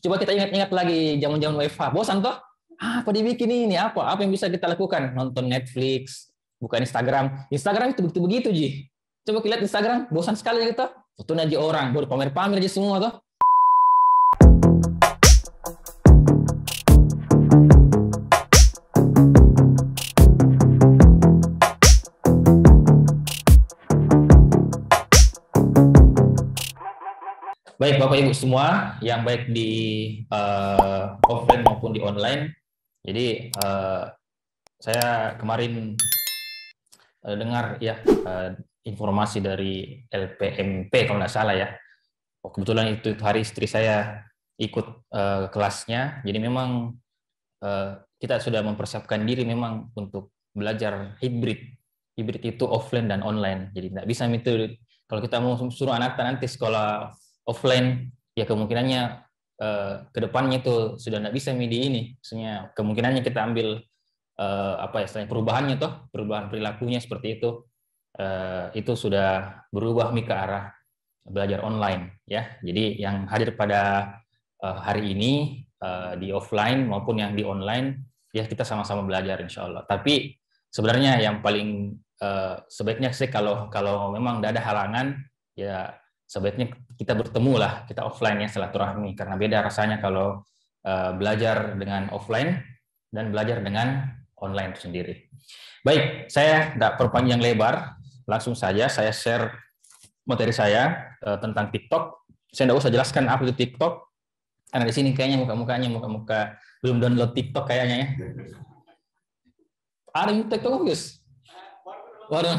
Coba kita ingat-ingat lagi zaman-zaman WFH. Bosan toh? Apa dibikin ini? Apa yang bisa kita lakukan? Nonton Netflix, buka Instagram. Instagram itu begitu Ji. Coba kita lihat Instagram, bosan sekali gitu. Foto aja orang, baru pamer-pamer aja semua toh. Baik Bapak Ibu semua yang baik di offline maupun di online. Jadi saya kemarin dengar ya informasi dari LPMP kalau nggak salah ya. Kebetulan itu hari istri saya ikut kelasnya. Jadi memang kita sudah mempersiapkan diri memang untuk belajar hibrid. Hibrid itu offline dan online. Jadi nggak bisa itu kalau kita mau suruh anak nanti sekolah offline, ya kemungkinannya ke depannya itu sudah nggak bisa di ini. Maksudnya kemungkinannya kita ambil perubahannya perubahan perilakunya seperti itu sudah berubah ke arah belajar online ya. Jadi yang hadir pada hari ini di offline maupun yang di online ya kita sama-sama belajar insya Allah. Tapi sebenarnya yang paling sebaiknya sih kalau memang tidak ada halangan ya sebaiknya kita bertemu lah, kita offline ya silaturahmi, karena beda rasanya kalau belajar dengan offline dan belajar dengan online itu sendiri. Baik, saya tidak perpanjang lebar, langsung saja saya share materi saya tentang TikTok. Saya tidak usah jelaskan apa itu TikTok, karena di sini kayaknya muka belum download TikTok kayaknya ya. Ada yang TikTok Gus? Waduh.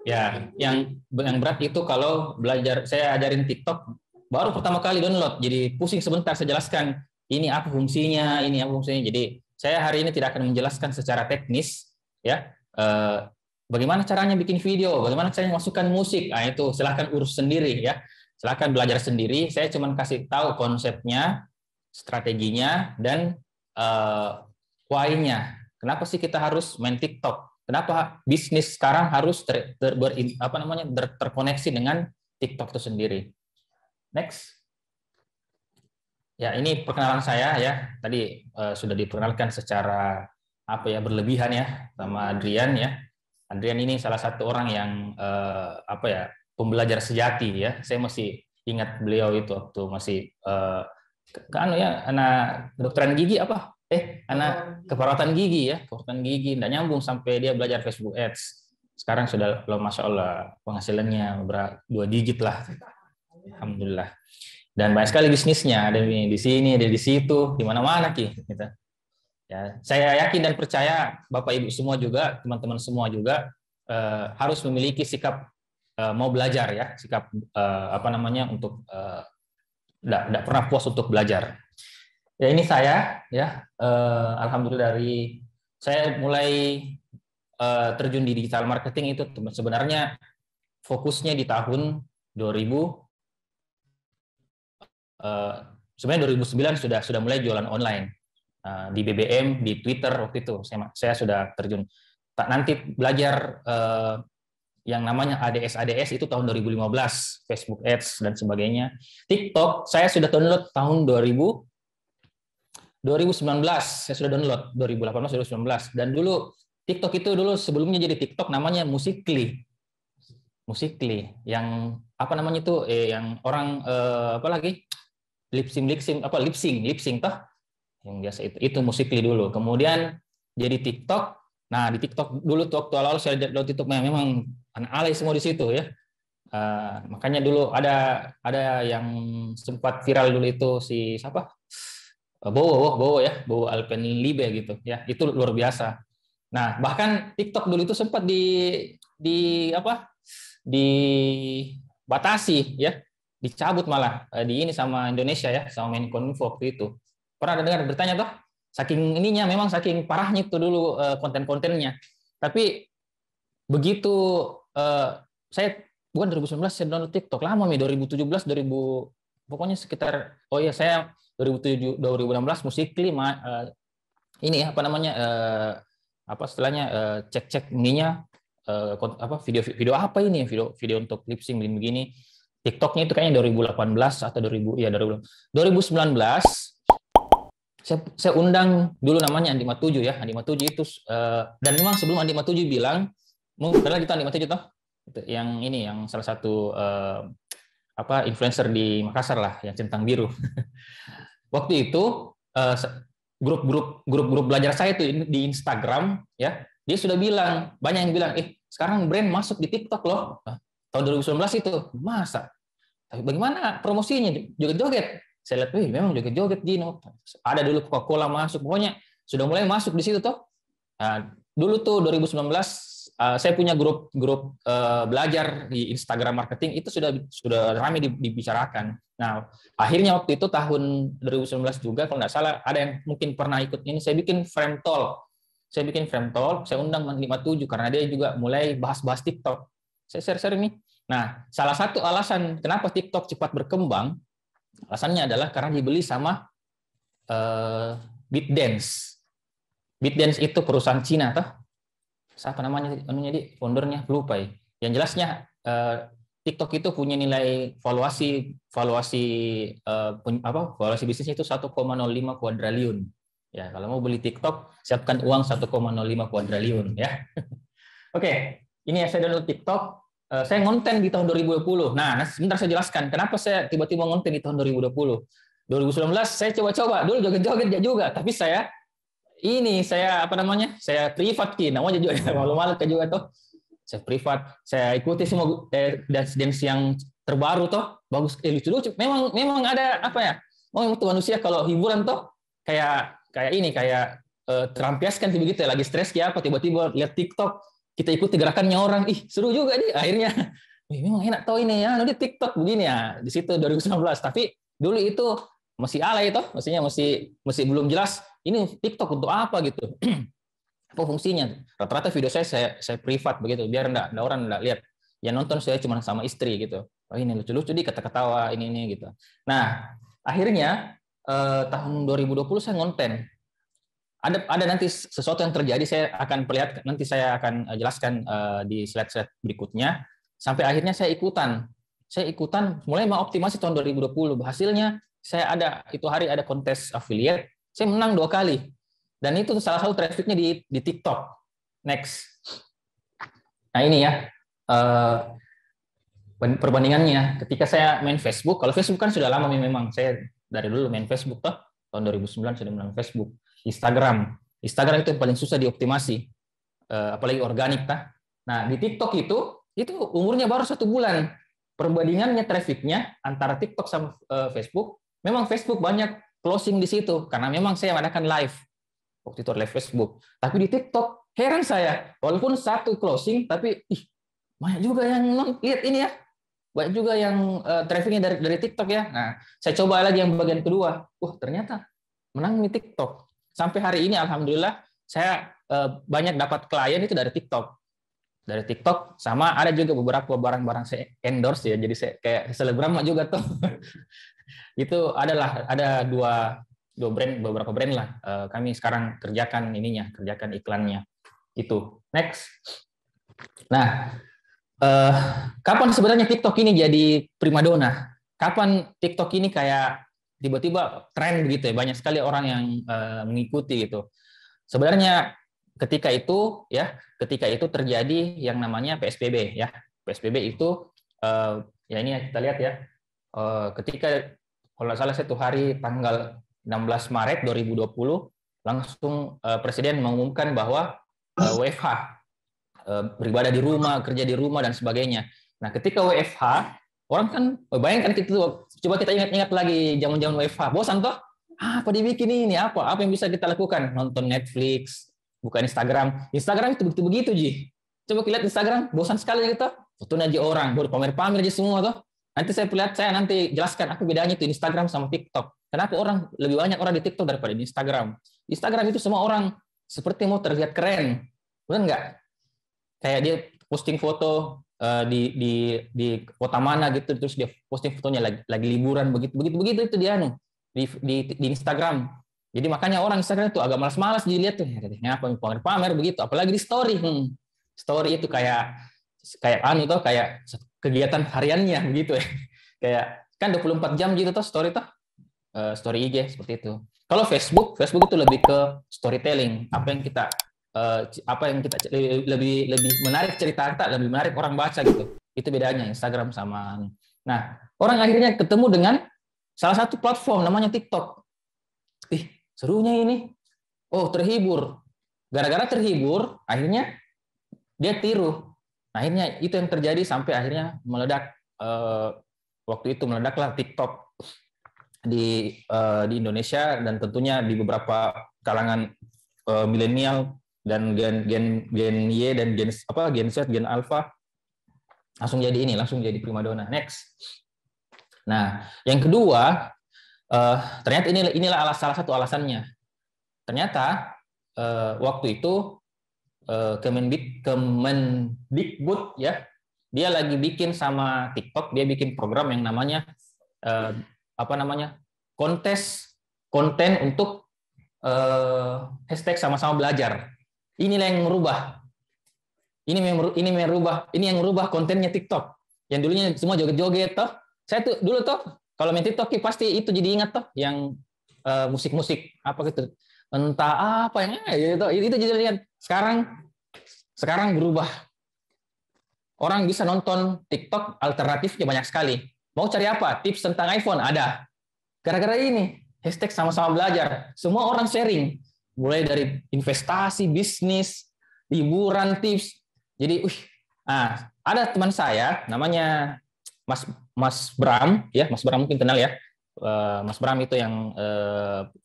Ya, yang berat itu kalau belajar, saya ajarin TikTok, baru pertama kali download, jadi pusing sebentar saya jelaskan, ini apa fungsinya. Jadi saya hari ini tidak akan menjelaskan secara teknis, ya, bagaimana caranya bikin video, bagaimana caranya masukkan musik, nah itu silahkan urus sendiri ya, silahkan belajar sendiri. Saya cuma kasih tahu konsepnya, strateginya, dan why-nya. Kenapa sih kita harus main TikTok? Kenapa bisnis sekarang harus terkoneksi dengan TikTok itu sendiri? Next. Ya, ini perkenalan saya ya. Tadi sudah diperkenalkan secara berlebihan ya sama Adrian ya. Adrian ini salah satu orang yang pembelajar sejati ya. Saya masih ingat beliau itu waktu masih anak kedokteran gigi anak keperawatan gigi ya, keperawatan gigi, nggak nyambung sampai dia belajar Facebook Ads. Sekarang sudah, masya Allah, penghasilannya 2 digit lah, alhamdulillah. Dan banyak sekali bisnisnya, ada di sini, ada di situ, di mana-mana gitu. Ya, saya yakin dan percaya Bapak Ibu semua juga, teman-teman semua juga harus memiliki sikap mau belajar ya, sikap untuk tidak pernah puas untuk belajar. Ya ini saya ya, alhamdulillah saya mulai terjun di digital marketing itu sebenarnya fokusnya di tahun 2009 sudah mulai jualan online di BBM, di Twitter waktu itu saya sudah terjun. Nanti belajar yang namanya ADS itu tahun 2015, Facebook Ads dan sebagainya. TikTok saya sudah download tahun 2019 saya sudah download 2018 2019, dan dulu TikTok itu sebelumnya jadi TikTok namanya Musical.ly yang yang orang lip sync toh yang biasa itu Musical.ly dulu, kemudian jadi TikTok. Nah di TikTok dulu tuh waktu awal saya download TikTok memang anak alay semua di situ ya. Makanya dulu ada yang sempat viral dulu itu si siapa? Bowo Alpenlibe gitu ya, itu luar biasa. Nah bahkan TikTok dulu itu sempat dibatasi ya, dicabut malah di ini sama Indonesia ya, sama Menkominfo waktu itu. Pernah dengar bertanya toh, saking ininya, memang saking parahnya itu dulu konten-kontennya. Tapi begitu saya bukan 2019 saya download TikTok lama 2017 pokoknya sekitar saya 2016 Musical.ly ini cek ininya video untuk lip sync begini. TikToknya itu kayaknya 2018 atau 2019. Saya undang dulu namanya Andi Matuju ya. Andi Matuju itu dan memang sebelum Andi Matuju bilang, karena kita Andi Matuju toh, yang ini yang salah satu influencer di Makassar lah, yang centang biru. Waktu itu grup belajar saya itu di Instagram ya, dia sudah bilang, banyak yang bilang, sekarang brand masuk di TikTok loh. Tahun 2019 itu, masa? Tapi bagaimana promosinya? Joget-joget. Saya lihat, memang joget-joget Gino. Ada dulu Coca-Cola masuk, pokoknya sudah mulai masuk di situ toh. Nah, dulu tuh 2019 saya punya grup belajar di Instagram marketing, itu sudah ramai dibicarakan. Nah, akhirnya waktu itu tahun 2019 juga kalau nggak salah, ada yang mungkin pernah ikut ini, saya bikin frame talk. Saya undang 57 karena dia juga mulai bahas-bahas TikTok. Saya share-share ini. Nah, salah satu alasan kenapa TikTok cepat berkembang, alasannya adalah karena dibeli sama ByteDance. ByteDance itu perusahaan Cina, toh? Siapa namanya? Foundernya lupa ya. Yang jelasnya TikTok itu punya nilai valuasi bisnisnya itu 1,05 kuadriliun. Ya, kalau mau beli TikTok, siapkan uang 1,05 kuadriliun ya. Oke, ini ya saya download TikTok. Saya ngonten di tahun 2020. Nah, sebentar saya jelaskan kenapa saya tiba-tiba ngonten di tahun 2020. 2019 saya coba-coba, dulu joget-joget juga, tapi saya saya privat namanya juga malu-malu juga tuh. Saya privat, saya ikuti semua dance yang terbaru toh, bagus, lucu-lucu. Memang ada apa ya? Itu manusia kalau hiburan toh kayak terampiaskan begitu ya, lagi stres kayak apa, tiba-tiba lihat TikTok, kita ikuti gerakannya orang, seru juga nih akhirnya. Memang enak tau ini ya, nanti TikTok begini ya, di situ 2019. Tapi dulu itu masih alay toh, maksudnya masih belum jelas ini TikTok untuk apa gitu. Apa fungsinya? Rata-rata video saya privat begitu, biar orang enggak lihat. Yang nonton saya cuma sama istri gitu. Ini lucu-lucu di kata-katawa ini gitu. Nah, akhirnya tahun 2020 saya ngonten. Ada nanti sesuatu yang terjadi, saya akan perlihatkan, nanti saya akan jelaskan di slide-slide berikutnya. Sampai akhirnya saya ikutan mulai mengoptimasi tahun 2020. Hasilnya saya ada kontes affiliate, saya menang 2 kali. Dan itu salah satu trafficnya di TikTok. Next. Nah ini ya perbandingannya. Ketika saya main Facebook, kalau Facebook kan sudah lama memang, saya dari dulu main Facebook toh, tahun 2009 sudah main Facebook. Instagram itu yang paling susah dioptimasi, apalagi organik tah. Nah di TikTok itu umurnya baru 1 bulan. Perbandingannya trafficnya antara TikTok sama Facebook, memang Facebook banyak closing di situ karena memang saya mengadakan live waktu itu live Facebook. Tapi di TikTok heran saya, walaupun 1 closing tapi banyak juga yang lihat ini ya, banyak juga yang trafficnya dari TikTok ya. Nah saya coba lagi yang bagian kedua, ternyata menang di TikTok. Sampai hari ini alhamdulillah saya banyak dapat klien itu dari TikTok. Dari TikTok, sama ada juga beberapa barang-barang saya endorse ya, jadi saya kayak selebgram juga tuh. Itu ada beberapa brand lah. Kami sekarang kerjakan iklannya. Itu. Next. Nah, kapan sebenarnya TikTok ini jadi primadona? Kapan TikTok ini kayak tiba-tiba tren begitu ya, banyak sekali orang yang mengikuti gitu. Sebenarnya ketika itu terjadi yang namanya PSBB ya. PSBB itu ya ini ya, kita lihat ya. Ketika kalau nggak salah 1 hari tanggal 16 Maret 2020 langsung Presiden mengumumkan bahwa WFH, beribadah di rumah, kerja di rumah dan sebagainya. Nah, ketika WFH, orang kan bayangkan coba kita ingat-ingat lagi zaman-zaman WFH, bosan toh? Apa dibikin ini? Apa yang bisa kita lakukan? Nonton Netflix, buka Instagram itu begitu Ji. Coba lihat Instagram, bosan sekali gitu. Fotonya aja orang, baru pamer-pamer aja semua toh. Saya nanti jelaskan apa bedanya itu Instagram sama TikTok. Kenapa lebih banyak orang di TikTok daripada di Instagram? Instagram itu semua orang seperti mau terlihat keren, benar nggak? Kayak dia posting foto di kota mana gitu, terus dia posting fotonya lagi liburan begitu itu dia di Instagram. Jadi makanya orang Instagram itu agak malas-malas dilihat tuh, ngapa pamer begitu, apalagi di story. Story itu kayak kegiatan hariannya begitu ya. Kayak kan 24 jam gitu toh story toh. Story IG seperti itu. Kalau Facebook itu lebih ke storytelling, apa yang kita lebih menarik cerita kita, lebih menarik orang baca gitu. Itu bedanya Instagram sama. Nah, orang akhirnya ketemu dengan salah satu platform namanya TikTok. Ih, serunya ini. Oh, terhibur. Gara-gara terhibur, akhirnya dia tiru. Akhirnya itu yang terjadi sampai akhirnya meledak. Waktu itu meledaklah TikTok di Indonesia dan tentunya di beberapa kalangan milenial dan gen Y dan gen Z, gen Alpha langsung jadi primadona. Next. Nah, yang kedua, ternyata inilah salah satu alasannya. Ternyata waktu itu Kemendikbud ya, dia lagi bikin sama TikTok, dia bikin program yang namanya konten untuk hashtag sama-sama belajar. Inilah yang merubah. Ini yang merubah kontennya TikTok. Yang dulunya semua joget-joget toh. Saya tuh dulu toh kalau main TikTok pasti itu jadi ingat toh yang musik-musik apa gitu. Entah apa yang itu jadi lihat. Sekarang berubah. Orang bisa nonton TikTok alternatifnya banyak sekali. Mau cari apa? Tips tentang iPhone ada. Gara-gara ini hashtag sama-sama belajar. Semua orang sharing. Mulai dari investasi, bisnis, hiburan, tips. Jadi, ada teman saya namanya Mas Bram, ya Mas Bram mungkin kenal ya. Mas Bram itu yang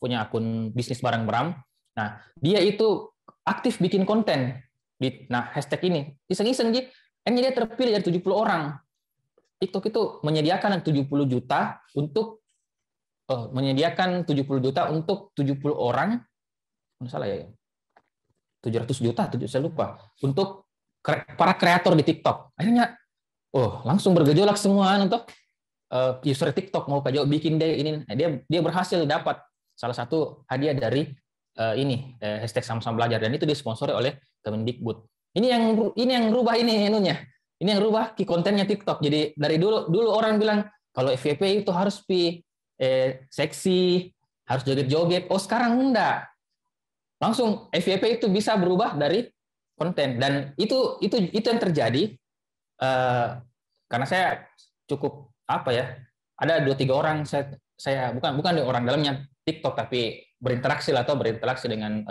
punya akun bisnis bareng Bram. Nah, dia itu aktif bikin konten di hashtag ini. Iseng-iseng dia terpilih dari 70 orang. TikTok itu menyediakan 70 juta untuk 70 orang. Salah ya. 700 juta, saya lupa. Untuk para kreator di TikTok. Akhirnya langsung bergejolak semua untuk user TikTok mau kajau bikin deh ini. Dia berhasil dapat salah satu hadiah dari hashtag sama-sama belajar, dan itu disponsori oleh Kemendikbud. Ini yang rubah ini yang rubah kontennya TikTok. Jadi dari dulu orang bilang kalau FYP itu harus seksi, harus joget-joget. Oh, sekarang enggak. Langsung FYP itu bisa berubah dari konten, dan itu yang terjadi karena saya cukup ada 2-3 orang saya bukan orang dalamnya TikTok tapi berinteraksi dengan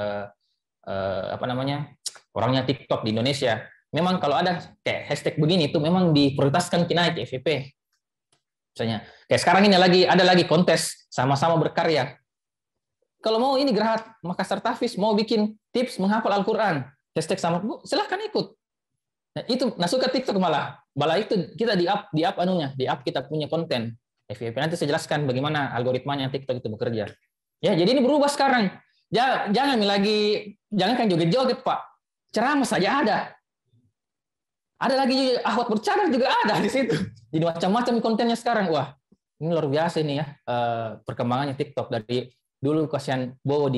orangnya TikTok di Indonesia. Memang kalau ada kayak hashtag begini itu memang diprioritaskan naik FYP. Misalnya kayak sekarang ini ada lagi kontes sama-sama berkarya. Kalau mau ini Geraha Makassar Tahfiz mau bikin tips menghafal Al-Qur'an, hashtag sama silahkan ikut. Nah, suka TikTok malah itu kita di up kita punya konten FYP. Nanti saya jelaskan bagaimana algoritmanya TikTok itu bekerja. Ya, jadi ini berubah sekarang. Jangan kan joget-joget, Pak. Ceramah saja ada. Ada lagi ahwat bercadar juga ada di situ. Jadi macam-macam kontennya sekarang. Wah, ini luar biasa ini ya perkembangannya TikTok. Dari dulu kasihan Bowo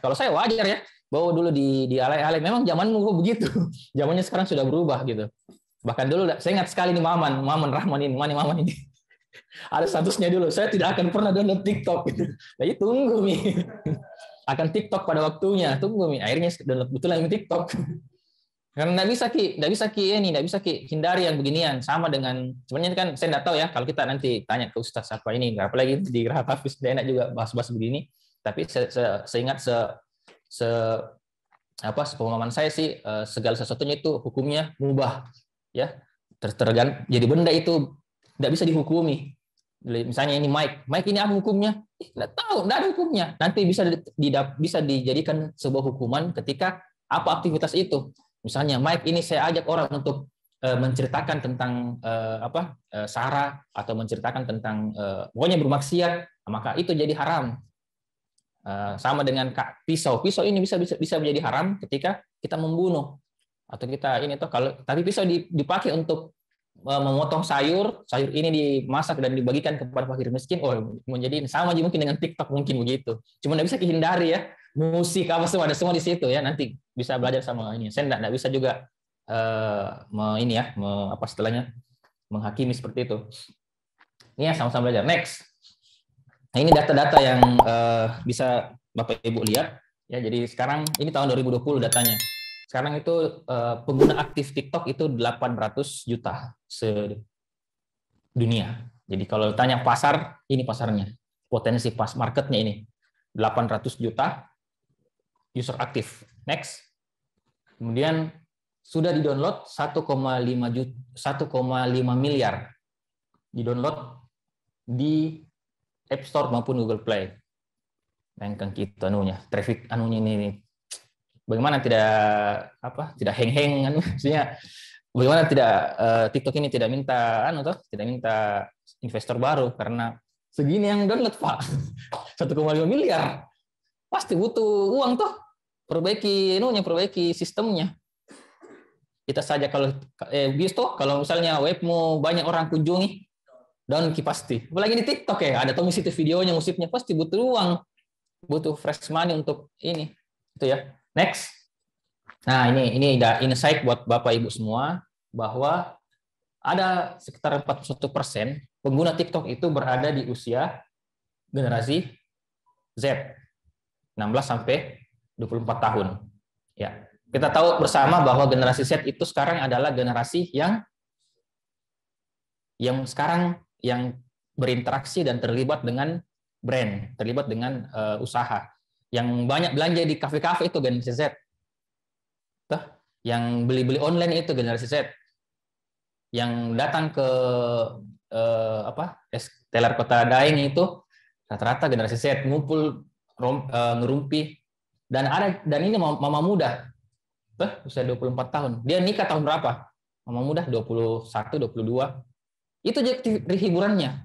kalau saya wajar ya. Bowo dulu di alay-alay. Memang zaman dulu begitu. Zamannya sekarang sudah berubah gitu. Bahkan dulu saya ingat sekali nih Maman Rahman ini. Ada statusnya dulu. Saya tidak akan pernah download TikTok gitu. Jadi tunggu nih. Akan TikTok pada waktunya. Tunggu nih. Akhirnya download betulan TikTok. Karena nggak bisa hindari yang beginian. Sama dengan sebenarnya kan saya nggak tahu ya kalau kita nanti tanya ke Ustaz apa ini, apalagi di Geraha Tahfiz tidak enak juga bahas-bahas begini. Tapi seingat sepemahaman saya sih segala sesuatunya itu hukumnya mubah ya. Jadi benda itu tidak bisa dihukumi. Misalnya ini mic ini apa hukumnya? Nggak tahu, nggak ada hukumnya. Nanti bisa dijadikan sebuah hukuman ketika apa aktivitas itu. Misalnya mic ini saya ajak orang untuk menceritakan tentang sara atau menceritakan tentang pokoknya bermaksiat, maka itu jadi haram. Sama dengan pisau ini bisa menjadi haram ketika kita membunuh atau kita tapi pisau dipakai untuk memotong sayur ini dimasak dan dibagikan kepada fakir miskin. Menjadi sama aja mungkin dengan TikTok mungkin begitu. Cuma nggak bisa dihindari ya. Musik apa semua ada semua di situ ya, nanti bisa belajar sama ini. Saya nggak bisa juga menghakimi seperti itu. Ini ya sama-sama belajar. Next. Nah, ini data-data yang bisa Bapak Ibu lihat ya. Jadi sekarang ini tahun 2020 datanya. Sekarang itu pengguna aktif TikTok itu 800 juta sedunia. Jadi kalau tanya pasar, ini pasarnya. Potensi pas marketnya ini 800 juta user aktif. Next. Kemudian sudah di-download 1,5 miliar di-download di App Store maupun Google Play. Bayangkan kita traffic ini bagaimana tidak heng-heng maksudnya bagaimana tidak TikTok ini tidak minta tidak minta investor baru karena segini yang download Pak. 1,5 miliar. Pasti butuh uang tuh. Perbaiki sistemnya. Kita saja kalau kalau misalnya webmu banyak orang kunjungi download pasti. Apalagi di TikTok ya, ada komisi videonya, musiknya, pasti butuh uang. Butuh fresh money untuk ini. Itu ya. Next. Nah, ini ada insight buat Bapak Ibu semua bahwa ada sekitar 41% pengguna TikTok itu berada di usia generasi Z. 16 sampai 24 tahun. Ya. Kita tahu bersama bahwa generasi Z itu sekarang adalah generasi yang sekarang yang berinteraksi dan terlibat dengan brand, terlibat dengan usaha. Yang banyak belanja di kafe-kafe itu generasi Z. Tuh, yang beli-beli online itu generasi Z. Yang datang ke teller kota Daeng itu rata-rata generasi Z, ngumpul ngerumpi dan ini mama muda. Tuh, usia 24 tahun. Dia nikah tahun berapa? Mama muda 21, 22. Itu jadi hiburannya.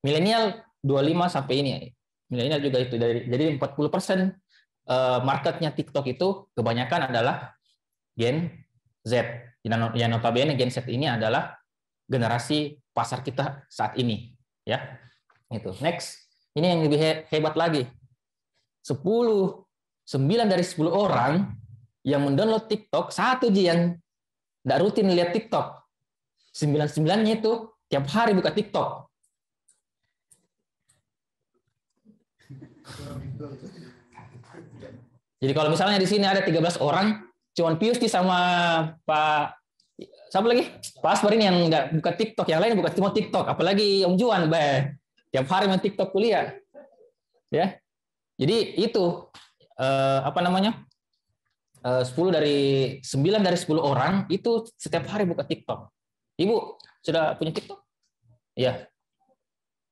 Milenial 25 sampai ini. Milenial juga itu jadi 40% marketnya TikTok itu kebanyakan adalah Gen Z. Yang notabene Gen Z ini adalah generasi pasar kita saat ini, ya. Itu. Next. Ini yang lebih hebat lagi. 9 dari 10 orang yang mendownload TikTok, satu yang enggak rutin lihat TikTok. 9-9-nya itu tiap hari buka TikTok. Jadi kalau misalnya di sini ada 13 orang, cuman Piusti sama Pak siapa lagi? Pak Asbar ini yang nggak buka TikTok, yang lain buka semua TikTok. Apalagi Om Juan, tiap hari main TikTok kuliah. Ya. Jadi itu 9 dari 10 orang itu setiap hari buka TikTok. Ibu sudah punya TikTok? Iya.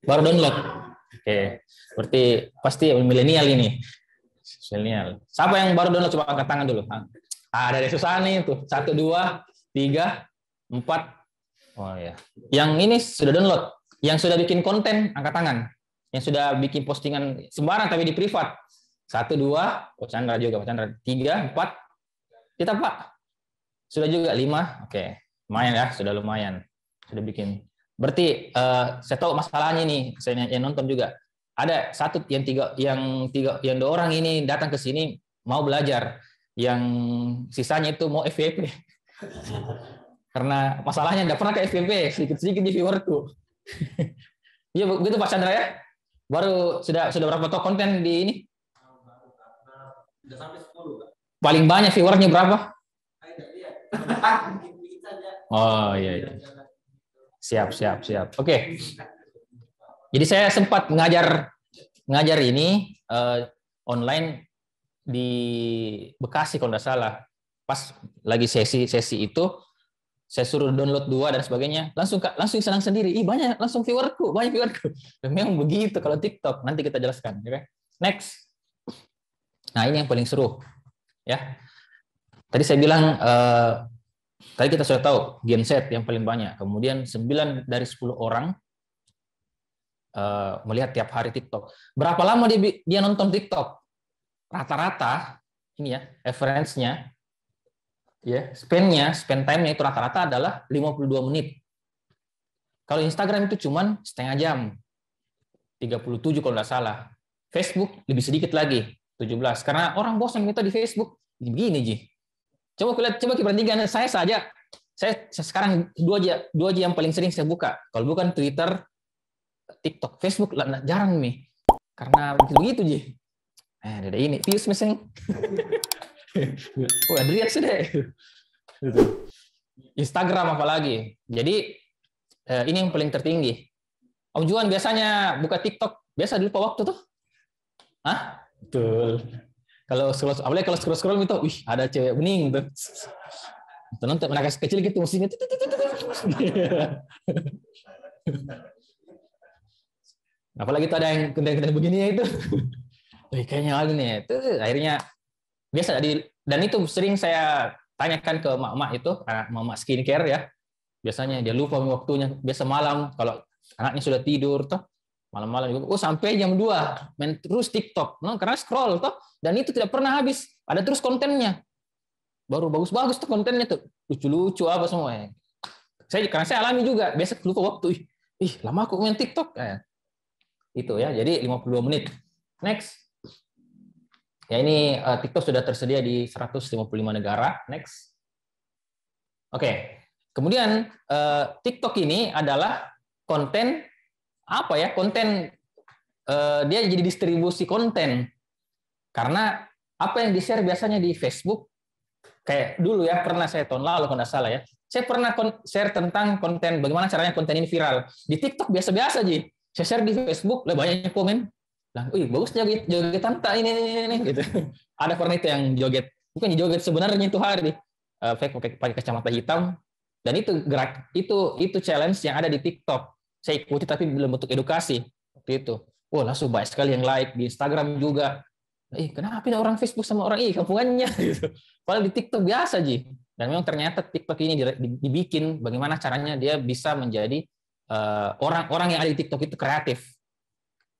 Baru download. Oke. Berarti pasti milenial ini. Milenial. Siapa yang baru download? Coba angkat tangan dulu. Ada dari Susani itu. 1, 2, 3, 4. Oh ya. Yang ini sudah download. Yang sudah bikin konten angkat tangan. Yang sudah bikin postingan sembarang tapi di privat. 1, 2. Oh, Chandra juga. Chandra. 3, 4. Kita Pak. Sudah juga 5. Oke. Lumayan ya. Sudah lumayan. Sudah bikin. Berarti saya tahu masalahnya nih, saya yang nonton juga. Ada satu yang 2 orang ini datang ke sini mau belajar, yang sisanya itu mau FYP. Karena masalahnya enggak pernah ke FYP, sedikit-sedikit di viewerku. Iya begitu Pak Chandra ya? Baru sudah berapa toh konten di ini? Sudah sampai 10, Pak. Paling banyak viewernya berapa? Oh iya. Siap. Oke. Jadi saya sempat mengajar ini online di Bekasi kalau nggak salah. Pas lagi sesi itu saya suruh download 2 dan sebagainya, langsung senang sendiri. Banyak langsung viewerku. Memang begitu kalau TikTok. Nanti kita jelaskan, oke? Next. Nah, ini yang paling seru. Ya. Tadi saya bilang tadi kita sudah tahu Gen Z yang paling banyak. Kemudian 9 dari 10 orang melihat tiap hari TikTok. Berapa lama dia nonton TikTok? Rata-rata ini ya, referensinya ya, spend time-nya itu rata-rata adalah 52 menit. Kalau Instagram itu cuman setengah jam. 37 kalau nggak salah. Facebook lebih sedikit lagi, 17. Karena orang bosan kita di Facebook. Begini, Ji. Coba kita perhatikan saya saja. Saya sekarang dua aja yang paling sering saya buka. Kalau bukan Twitter, TikTok, Facebook lah jarang nih. Karena begitu Ji. Ada ini views misalnya. Oh, Adrian sudah. Instagram apalagi. Jadi ini yang paling tertinggi. Om Juan biasanya buka TikTok, biasa lupa waktu tuh. Hah? Betul. Kalau scroll, apalagi kalau scroll itu, wih ada cewek bening tuh. Nonton anak kecil gitu musiknya. Apalagi itu ada yang konten-konten begini ya itu. Wih, kayaknya lagi nih. Itu akhirnya biasa dan itu sering saya tanyakan ke mak-mak itu, mak-mak skincare ya. Biasanya dia lupa waktunya, biasa malam kalau anaknya sudah tidur tuh, malam-malam juga, sampai jam 2 main terus TikTok, karena scroll toh, dan itu tidak pernah habis, ada terus kontennya, baru bagus-bagus tuh kontennya tuh, lucu-lucu apa semua. Karena saya alami juga, biasa lupa waktu, lama aku main TikTok, itu ya, jadi 52 menit. Next, ya ini TikTok sudah tersedia di 155 negara. Next, oke. Kemudian TikTok ini adalah konten apa ya? Konten dia jadi distribusi konten. Karena apa yang di-share biasanya di Facebook, kayak dulu ya, pernah saya tahun lalu kalau nggak salah ya, saya pernah share tentang konten, bagaimana caranya konten ini viral. Di TikTok biasa-biasa aja. Saya share di Facebook, lah banyak komen. Lah, bagus jogetan tak ini gitu. Ada pernah itu yang joget, bukan joget sebenarnya itu hari pakai kacamata hitam. Dan itu gerak itu challenge yang ada di TikTok. Saya ikuti tapi belum bentuk edukasi waktu itu. Langsung banyak sekali yang like di Instagram juga. Kenapa ada orang Facebook sama orang kampungannya gitu. Padahal di TikTok biasa Ji. Dan memang ternyata TikTok ini dibikin bagaimana caranya dia bisa menjadi orang-orang yang ada di TikTok itu kreatif.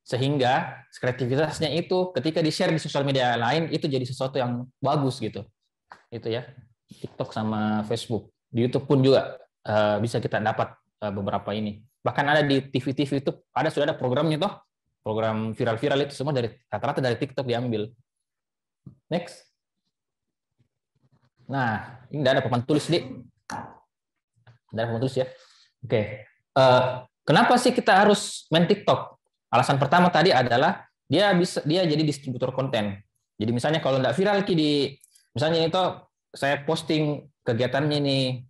Sehingga kreativitasnya itu ketika di-share di sosial media lain itu jadi sesuatu yang bagus gitu. Itu ya. TikTok sama Facebook. Di YouTube pun juga bisa kita dapat beberapa ini. Bahkan ada di TV-TV itu sudah ada programnya toh. Program viral-viral itu semua dari rata-rata dari TikTok diambil. Next. Nah, ini ada papan tulis Dik. Ada papan tulis ya. Oke. Kenapa sih kita harus main TikTok? Alasan pertama tadi adalah dia jadi distributor konten. Jadi misalnya kalau nggak viral misalnya itu saya posting kegiatannya ini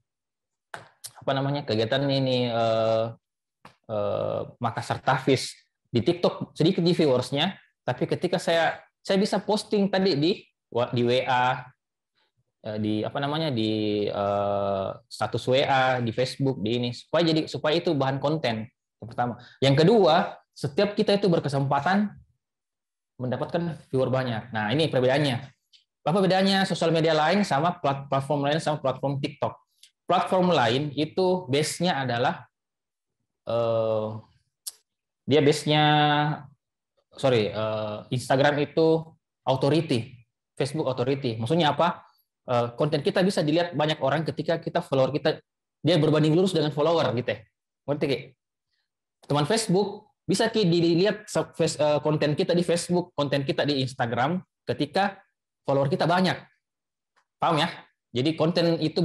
Makassar Tafis di TikTok sedikit di viewersnya, tapi ketika saya bisa posting tadi di WA, di status WA, di Facebook, di ini supaya itu bahan konten yang pertama. Yang kedua, setiap kita itu berkesempatan mendapatkan viewer banyak. Nah, ini perbedaannya. Apa bedanya sosial media lain sama platform lain sama platform TikTok? Platform lain itu base-nya adalah Instagram itu authority, Facebook authority. Maksudnya apa? Konten kita bisa dilihat banyak orang ketika kita follower kita dia berbanding lurus dengan follower gitu ya. Ngerti Ki? Teman Facebook bisa dilihat konten kita di Facebook, konten kita di Instagram ketika follower kita banyak. Paham ya? Jadi konten itu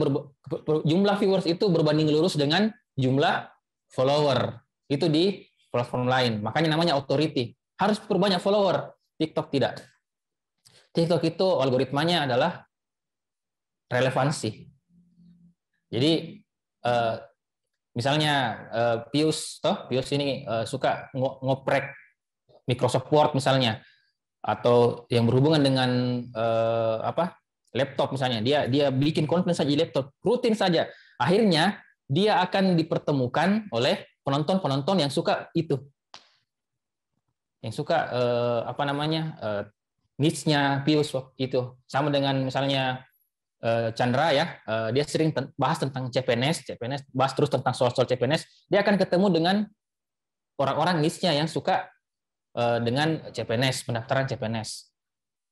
jumlah viewers itu berbanding lurus dengan jumlah follower. Itu di platform lain. Makanya namanya authority. Harus perbanyak follower. TikTok tidak. TikTok itu algoritmanya adalah relevansi. Jadi misalnya Pius ini suka ngoprek Microsoft Word misalnya, atau yang berhubungan dengan laptop misalnya, dia bikin konten saja di laptop rutin saja, akhirnya dia akan dipertemukan oleh penonton yang suka itu, yang suka niche-nya Pius itu. Sama dengan misalnya Chandra ya, dia sering bahas tentang CPNS, bahas terus tentang soal-soal CPNS, dia akan ketemu dengan orang-orang niche-nya yang suka dengan CPNS, pendaftaran CPNS.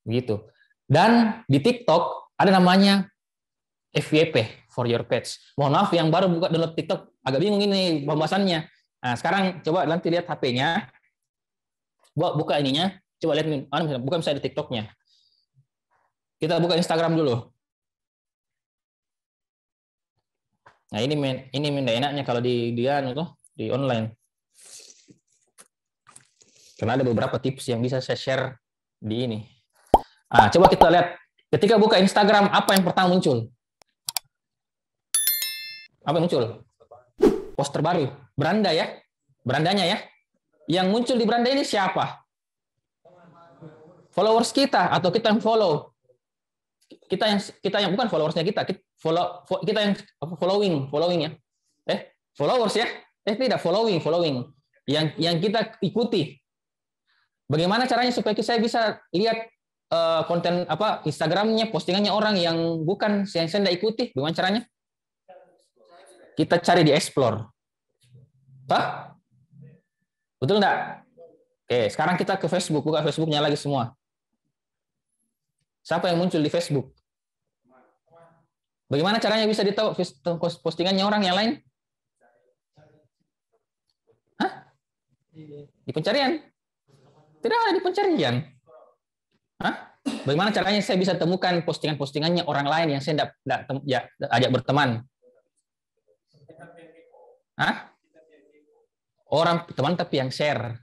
Begitu. Dan di TikTok ada namanya FYP, for your page. Mohon maaf yang baru buka download TikTok agak bingung ini pembahasannya. Nah, sekarang coba nanti lihat HP-nya. Buka ininya, coba lihat buka misalnya di TikTok-nya. Kita buka Instagram dulu. Nah, ini enaknya kalau di online. Karena ada beberapa tips yang bisa saya share di ini. Nah, coba kita lihat. Ketika buka Instagram, apa yang pertama muncul? Apa yang muncul? Post terbaru. Beranda ya? Berandanya ya? Yang muncul di beranda ini siapa? Followers kita atau kita yang follow? Kita yang bukan followersnya kita yang following ya. Followers ya? Tidak, following yang kita ikuti. Bagaimana caranya supaya saya bisa lihat konten Instagramnya, postingannya orang yang bukan yang saya tidak ikuti? Bagaimana caranya? Kita cari di explore. Hah? Betul enggak? Oke, sekarang kita ke Facebook, buka Facebooknya lagi semua. Siapa yang muncul di Facebook? Bagaimana caranya bisa ditahu postingannya orang yang lain? Hah? Di pencarian? Tidak ada di pencarian. Hah? Bagaimana caranya saya bisa temukan postingan-postingannya orang lain yang saya tidak ajak berteman? Hah? Orang teman tapi yang share.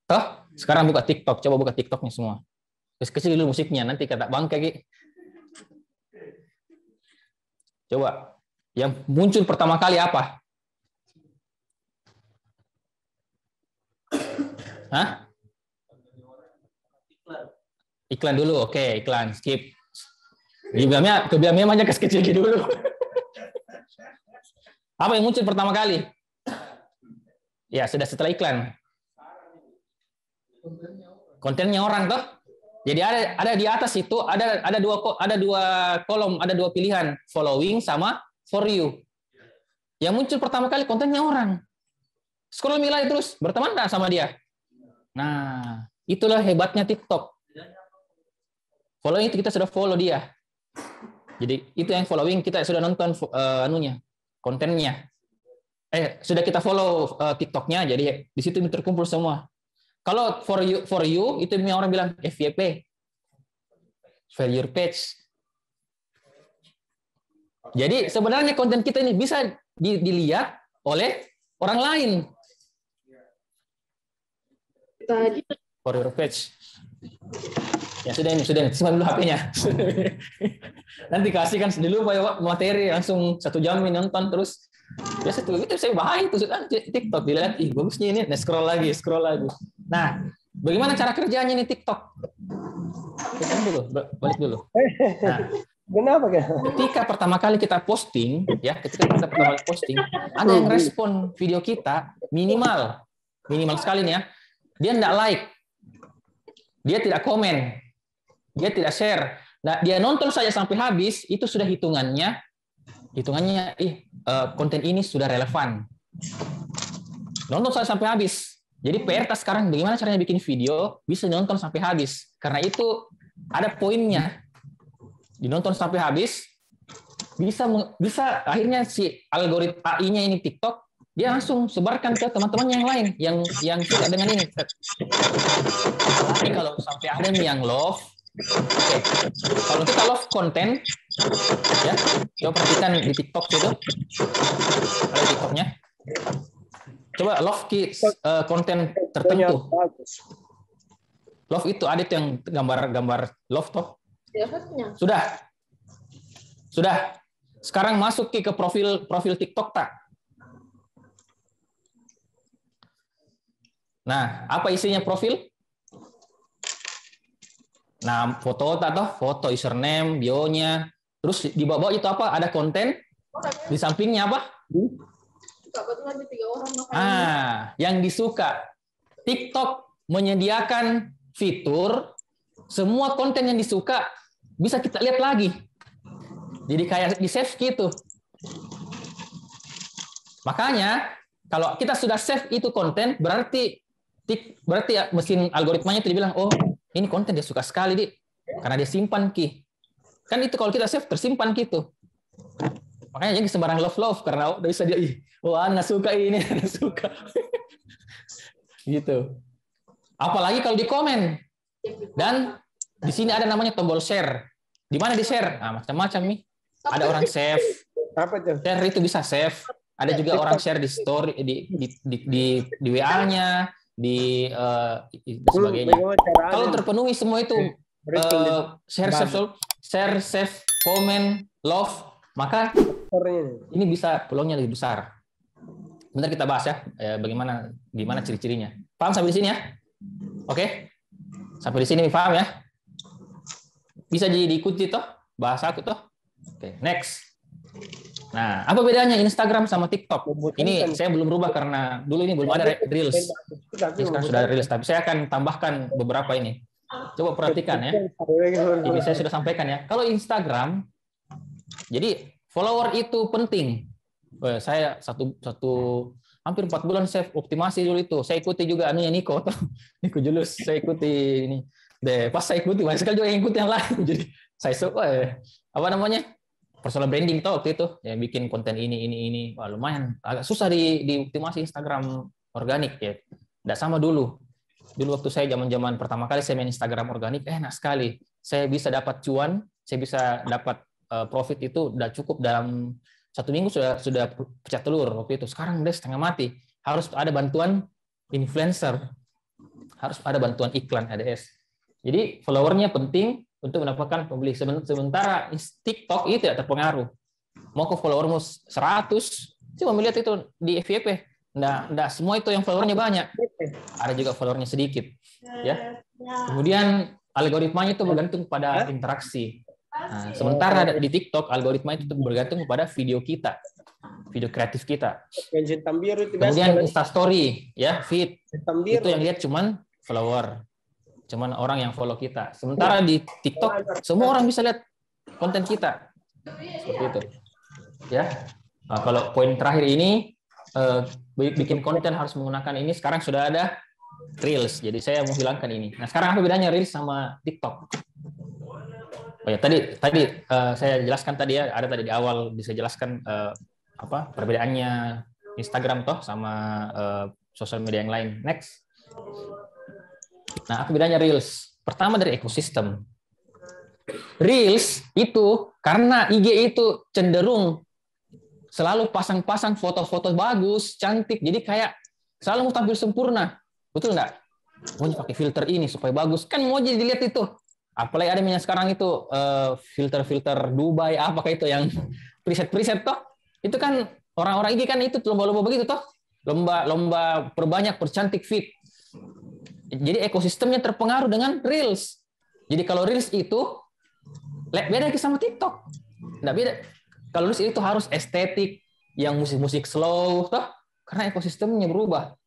Toh, sekarang buka TikTok, coba buka TikToknya semua. Kecil dulu musiknya, nanti kata bangke gitu. Coba, yang muncul pertama kali apa? Hah? Iklan dulu, oke, iklan, skip. Kebiamnya aja kecil dulu. Apa yang muncul pertama kali? Ya, sudah setelah iklan. Kontennya orang toh. Jadi ada di atas itu ada dua kolom, ada dua pilihan, following sama for you. Yang muncul pertama kali kontennya orang. Scroll milih terus, berteman nggak sama dia? Nah, itulah hebatnya TikTok. Following itu kita sudah follow dia. Jadi itu yang following, kita sudah nonton kontennya. Sudah kita follow TikToknya, jadi di situ terkumpul semua. Kalau for you itu orang bilang FYP, for your page. Jadi sebenarnya konten kita ini bisa dilihat oleh orang lain. For your page. Ya sudah ini, simpan dulu HP-nya. Nanti kasihkan dulu materi langsung 1 jam ini nonton terus. Ya itu saya bahaya itu sudah TikTok dilihat, bagusnya ini, scroll lagi. Nah, bagaimana cara kerjanya nih TikTok? Balik dulu. Nah, kenapa kan? Ketika pertama kali kita posting, ada yang respon video kita minimal sekali nih ya. Dia tidak like, dia tidak komen, dia tidak share. Nah, dia nonton saja sampai habis, itu sudah hitungannya konten ini sudah relevan. Nonton saja sampai habis. Jadi PR sekarang bagaimana caranya bikin video bisa nonton sampai habis. Karena itu ada poinnya. Dinonton sampai habis, bisa akhirnya si algoritma AI-nya ini TikTok, dia langsung sebarkan ke teman-teman yang lain yang suka dengan ini. Tapi kalau sampai ada yang love, oke. Kalau kita love konten, ya, coba perhatikan di TikTok itu, ada TikToknya. Coba love konten tertentu. Love itu ada yang gambar love toh. Sudah. Sekarang masuk ke profil TikTok tak? Nah, apa isinya profil? Nah, foto tak toh? Foto, username, bio-nya. Terus di bawah itu apa? Ada konten. Di sampingnya apa? Yang disuka. TikTok menyediakan fitur semua konten yang disuka bisa kita lihat lagi. Jadi kayak di save gitu. Makanya kalau kita sudah save itu konten, berarti ya mesin algoritmanya itu dibilang, oh ini konten dia suka sekali karena dia simpan ki. Kan itu kalau kita save tersimpan gitu. Makanya jadi sembarang love karena udah bisa dia, anak suka ini, anak suka. Gitu. Apalagi kalau di komen. Dan di sini ada namanya tombol share. Di mana di share? Nah, macam-macam nih. Ada orang save. Apa itu? Share itu bisa save. Ada juga orang share di story, di WA-nya, di sebagainya. Kalau terpenuhi semua itu, share, save, comment, love, maka ini bisa peluangnya lebih besar. Bentar kita bahas ya, gimana ciri-cirinya. Paham sampai di sini ya? Oke? Sampai di sini paham ya? Bisa diikuti toh bahasa aku toh? Oke, next. Nah, apa bedanya Instagram sama TikTok? Ini saya belum rubah karena dulu ini belum ada Reels. Ini sekarang sudah ada Reels, tapi saya akan tambahkan beberapa ini. Coba perhatikan ya. Ini saya sudah sampaikan ya. Kalau Instagram, jadi follower itu penting. Saya hampir 4 bulan saya optimasi dulu itu. Saya ikuti juga anunya Niko Julius. Saya ikuti ini. Pas saya ikuti, banyak sekali juga yang ikuti yang lain. Jadi saya personal branding tuh waktu itu, yang bikin konten ini. Wah, lumayan agak susah di optimasi Instagram organik ya. Nggak sama dulu. Dulu waktu saya zaman pertama kali saya main Instagram organik, enak sekali. Saya bisa dapat cuan, saya bisa dapat profit itu udah cukup dalam 1 minggu sudah pecah telur waktu itu. Sekarang udah setengah mati. Harus ada bantuan influencer, harus ada bantuan iklan ADS. Jadi followernya penting untuk mendapatkan pembeli. Sementara TikTok itu tidak terpengaruh. Mau ke followermu 100, coba melihat itu di FYP. Nggak semua itu yang followernya banyak. Ada juga followernya sedikit. Ya. Kemudian algoritmanya itu bergantung pada interaksi. Nah, sementara di TikTok algoritma itu bergantung kepada video kita, video kreatif kita. Kemudian Instastory, ya feed itu yang lihat cuman follower, cuman orang yang follow kita. Sementara di TikTok semua orang bisa lihat konten kita, seperti itu. Ya, nah, kalau poin terakhir ini bikin konten harus menggunakan ini. Sekarang sudah ada Reels, jadi saya mau hilangkan ini. Nah, sekarang apa bedanya Reels sama TikTok? Oh ya, tadi saya jelaskan tadi ya, ada tadi di awal bisa jelaskan apa perbedaannya Instagram toh sama sosial media yang lain. Next. Nah, apa bedanya Reels? Pertama dari ekosistem. Reels itu karena IG itu cenderung selalu pasang-pasang foto-foto bagus, cantik, jadi kayak selalu mau tampil sempurna. Betul nggak? Mau pakai filter ini supaya bagus. Kan mau jadi dilihat itu. Apalagi ada yang sekarang itu filter-filter Dubai, apakah itu yang preset toh? Itu kan orang-orang ini kan itu lomba-lomba begitu toh, lomba perbanyak percantik feed. Jadi ekosistemnya terpengaruh dengan Reels. Jadi kalau Reels itu beda sama TikTok, nggak beda. Kalau Reels itu harus estetik, yang musik-musik slow toh, karena ekosistemnya berubah.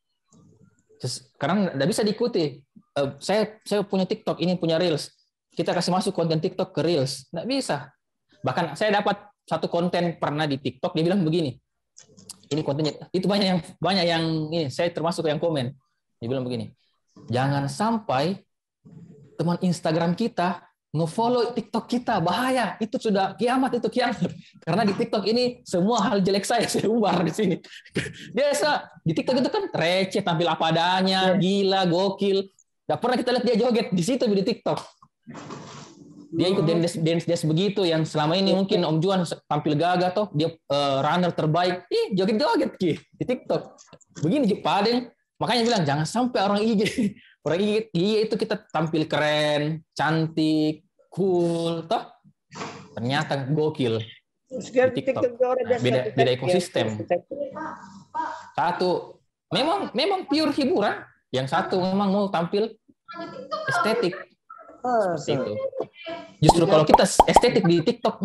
Sekarang nggak bisa diikuti. Saya punya TikTok, ini punya Reels. Kita kasih masuk konten TikTok ke Reels, nggak bisa. Bahkan saya dapat satu konten pernah di TikTok, dia bilang begini, ini kontennya, itu banyak yang ini, saya termasuk yang komen. Dia bilang begini, jangan sampai teman Instagram kita nge-follow TikTok kita, bahaya, itu sudah kiamat, itu kiamat. Karena di TikTok ini semua hal jelek saya umbar di sini. Biasa di TikTok itu kan receh, tampil apa adanya, gila, gokil. Nggak pernah kita lihat dia joget di situ di TikTok. Dia ikut dance begitu yang selama ini mungkin Om Juan tampil gagah toh, dia runner terbaik, joget-joget di TikTok. Begini Padeng, makanya bilang jangan sampai orang IG itu kita tampil keren, cantik, cool toh. Ternyata gokil di TikTok. Nah, beda ekosistem. Satu memang pure hiburan, yang satu memang mau tampil estetik. Seperti itu. Justru kalau kita estetik di TikTok,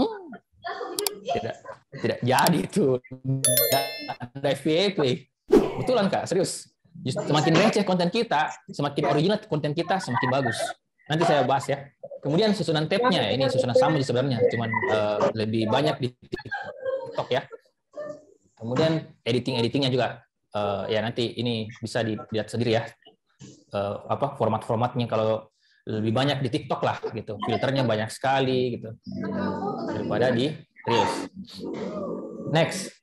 tidak jadi itu. Ada FYP. Betulan Kak, serius. Justru semakin receh konten kita, semakin original konten kita, semakin bagus. Nanti saya bahas ya. Kemudian susunan tab-nya, ini susunan sama sebenarnya, cuman lebih banyak di TikTok ya. Kemudian editingnya juga, ya nanti ini bisa dilihat sendiri ya. Format-formatnya kalau lebih banyak di TikTok lah gitu, filternya banyak sekali gitu daripada di Reels. Next,